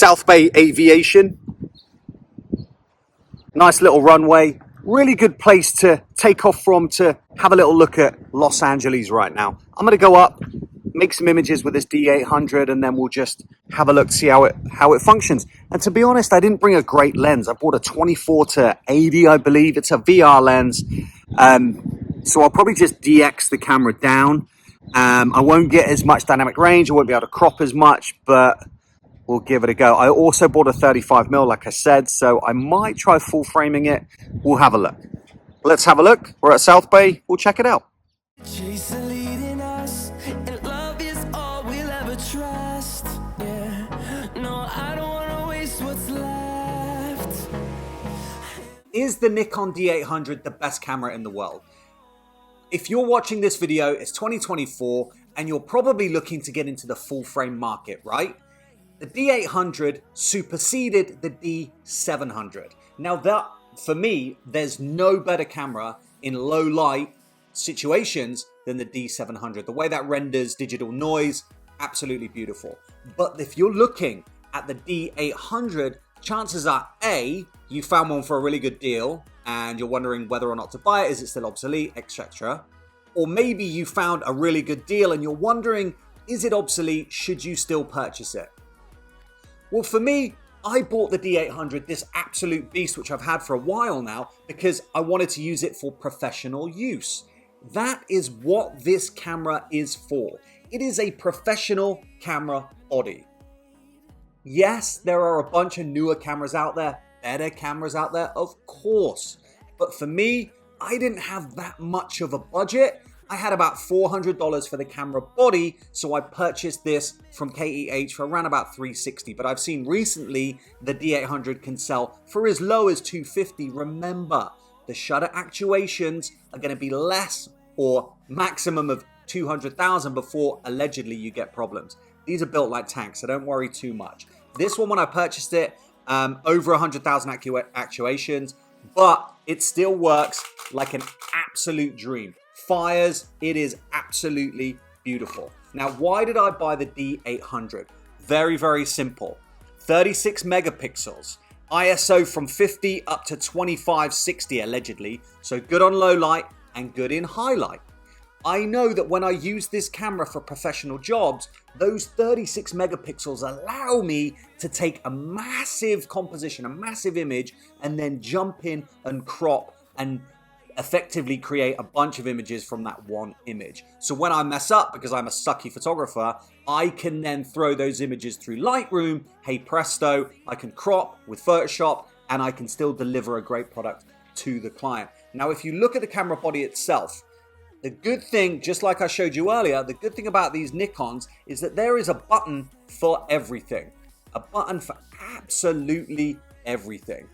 South Bay Aviation. Nice little runway. Really good place to take off from to have a little look at Los Angeles right now. I'm going to go up, make some images with this D800, and then we'll just have a look, see how it functions. And to be honest, I didn't bring a great lens. I bought a 24-80, I believe. It's a VR lens. So I'll probably just DX the camera down. I won't get as much dynamic range. I won't be able to crop as much, but we'll give it a go. I also bought a 35mm, like I said, so I might try full framing it. We'll have a look. Let's have a look. We're at South Bay. We'll check it out. Is the Nikon D800 the best camera in the world? If you're watching this video, it's 2024, and you're probably looking to get into the full frame market, right? The D800 superseded the D700. Now that, for me, there's no better camera in low light situations than the D700. The way that renders digital noise, absolutely beautiful. But if you're looking at the D800, chances are A, you found one for a really good deal and you're wondering whether or not to buy it, is it still obsolete, etc. Or maybe you found a really good deal and you're wondering, is it obsolete, should you still purchase it? Well, for me, I bought the D800, this absolute beast, which I've had for a while now, because I wanted to use it for professional use. That is what this camera is for. It is a professional camera body. Yes, there are a bunch of newer cameras out there, better cameras out there, of course. But for me, I didn't have that much of a budget. I had about $400 for the camera body, so I purchased this from KEH for around about $360. But I've seen recently the D800 can sell for as low as $250. Remember, the shutter actuations are going to be less or maximum of $200,000 before allegedly you get problems. These are built like tanks, so don't worry too much. This one, when I purchased it, over 100,000 actuations, but it still works like an absolute dream. Fires, it is absolutely beautiful. Now, why did I buy the D800? Very, very simple. 36 megapixels, ISO from 50 up to 2560 allegedly, so good on low light and good in high light. I know that when I use this camera for professional jobs, those 36 megapixels allow me to take a massive composition, a massive image, and then jump in and crop and effectively create a bunch of images from that one image. So when I mess up, because I'm a sucky photographer, I can then throw those images through Lightroom, hey presto, I can crop with Photoshop, and I can still deliver a great product to the client. Now, if you look at the camera body itself, the good thing, just like I showed you earlier, the good thing about these Nikons is that there is a button for everything. A button for absolutely everything.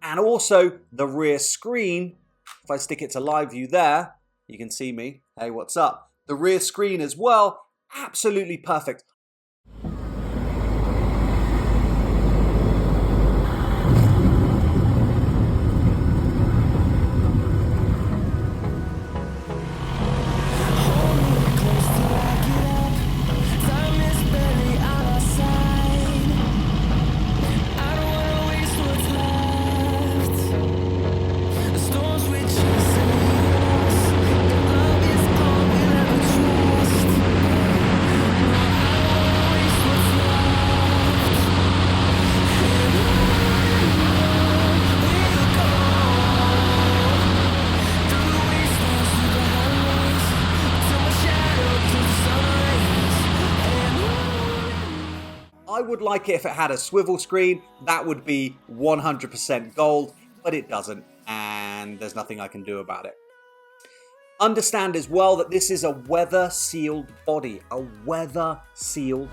And also the rear screen, if I stick it to live view there, you can see me. Hey, what's up? The rear screen as well, absolutely perfect. I would like it if it had a swivel screen. That would be 100% gold, but it doesn't, and there's nothing I can do about it. Understand as well that this is a weather-sealed body, a weather-sealed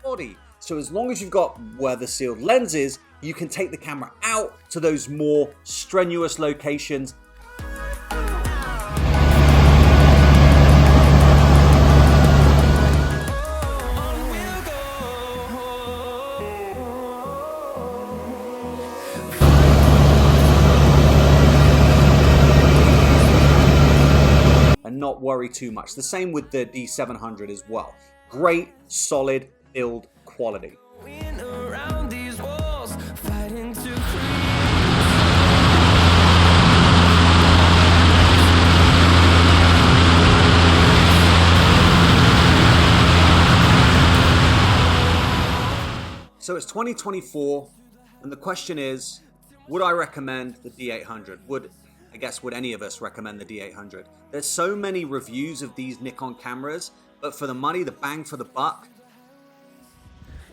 body. So as long as you've got weather-sealed lenses, you can take the camera out to those more strenuous locations. worry too much. The same with the D700 as well. Great, solid build quality. So it's 2024, and the question is, would I recommend the D800? Would any of us recommend the D800? There's so many reviews of these Nikon cameras, but for the money, the bang for the buck.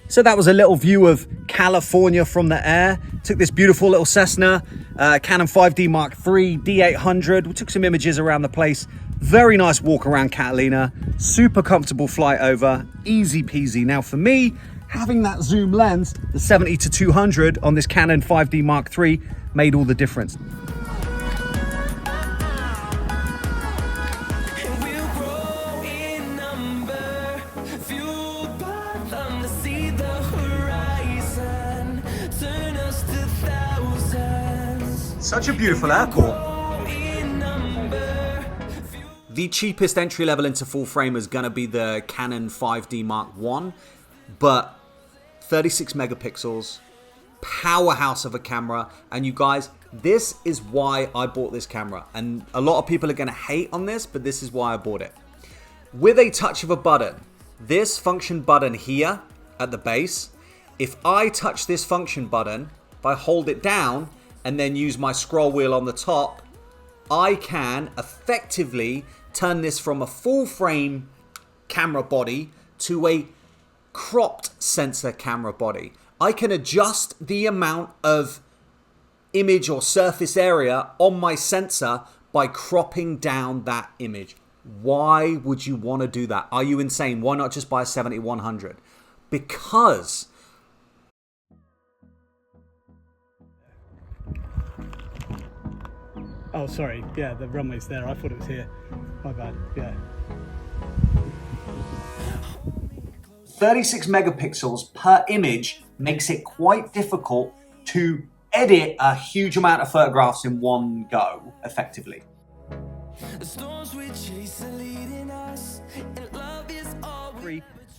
So that was a little view of California from the air. Took this beautiful little Cessna, Canon 5D Mark III, D800. We took some images around the place. Very nice walk around Catalina. Super comfortable flight over, easy peasy. Now for me, having that zoom lens, the 70-200 on this Canon 5D Mark III made all the difference. Such a beautiful airport. The cheapest entry level into full frame is gonna be the Canon 5D Mark I, but 36 megapixels, powerhouse of a camera. And you guys, this is why I bought this camera. And a lot of people are gonna hate on this, but this is why I bought it. With a touch of a button, this function button here at the base, if I touch this function button, if I hold it down and then use my scroll wheel on the top, I can effectively turn this from a full frame camera body to a cropped sensor camera body. I can adjust the amount of image or surface area on my sensor by cropping down that image. Why would you want to do that? Are you insane? Why not just buy a 70-100? Because oh, sorry. Yeah, the runway's there. I thought it was here. My bad. Yeah. 36 megapixels per image makes it quite difficult to edit a huge amount of photographs in one go, effectively.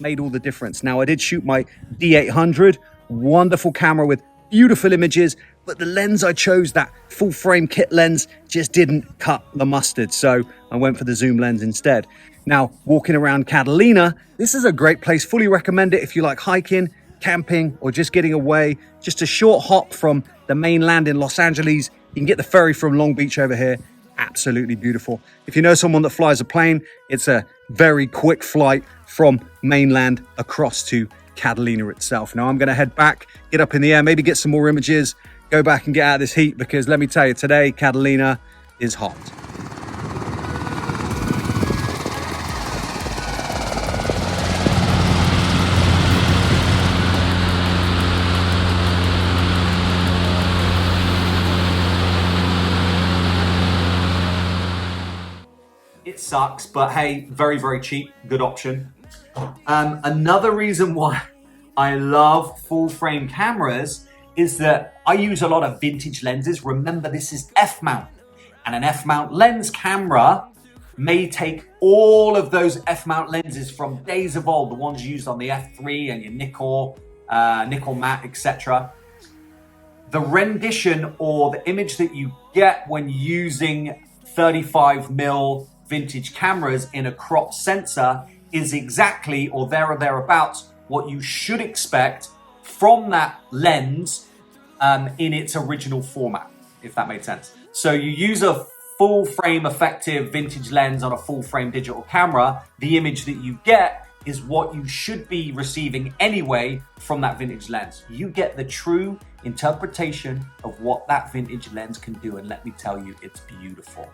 Made all the difference. Now, I did shoot my D800, wonderful camera with beautiful images, but the lens I chose, that full frame kit lens, just didn't cut the mustard, so I went for the zoom lens instead. Now, walking around Catalina, this is a great place. Fully recommend it if you like hiking, camping, or just getting away. Just a short hop from the mainland in Los Angeles. You can get the ferry from Long Beach over here. Absolutely beautiful. If you know someone that flies a plane, it's a very quick flight from mainland across to Catalina itself. Now I'm going to head back, get up in the air, maybe get some more images, go back and get out of this heat, because let me tell you, today Catalina is hot. It sucks, but hey, very, very cheap, good option. Another reason why I love full frame cameras is that I use a lot of vintage lenses. Remember, this is F-mount, and an F-mount lens camera may take all of those F-mount lenses from days of old, the ones used on the F3 and your NIKKOR, NIKKOR matte, etc. The rendition or the image that you get when using 35mm vintage cameras in a crop sensor is exactly, or there or thereabouts, what you should expect from that lens in its original format, if that made sense. So you use a full frame effective vintage lens on a full frame digital camera, the image that you get is what you should be receiving anyway from that vintage lens. You get the true interpretation of what that vintage lens can do, and let me tell you, it's beautiful.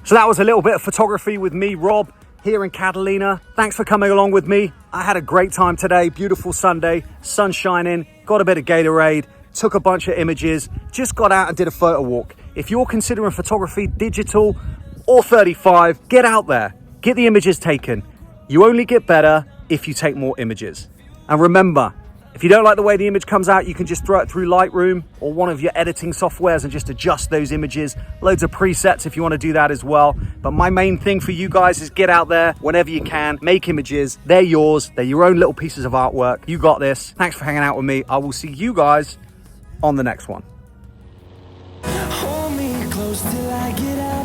So that was a little bit of photography with me, Rob, here in Catalina. Thanks for coming along with me. I had a great time today. Beautiful Sunday, sun shining, got a bit of Gatorade, took a bunch of images, just got out and did a photo walk. If you're considering photography, digital or 35, get out there, get the images taken. You only get better if you take more images. And remember, If you don't like the way the image comes out, you can just throw it through Lightroom or one of your editing softwares and just adjust those images. Loads of presets if you want to do that as well. But my main thing for you guys is get out there whenever you can, make images. They're yours. They're your own little pieces of artwork. You got this. Thanks for hanging out with me. I will see you guys on the next one. Hold me close till I get out.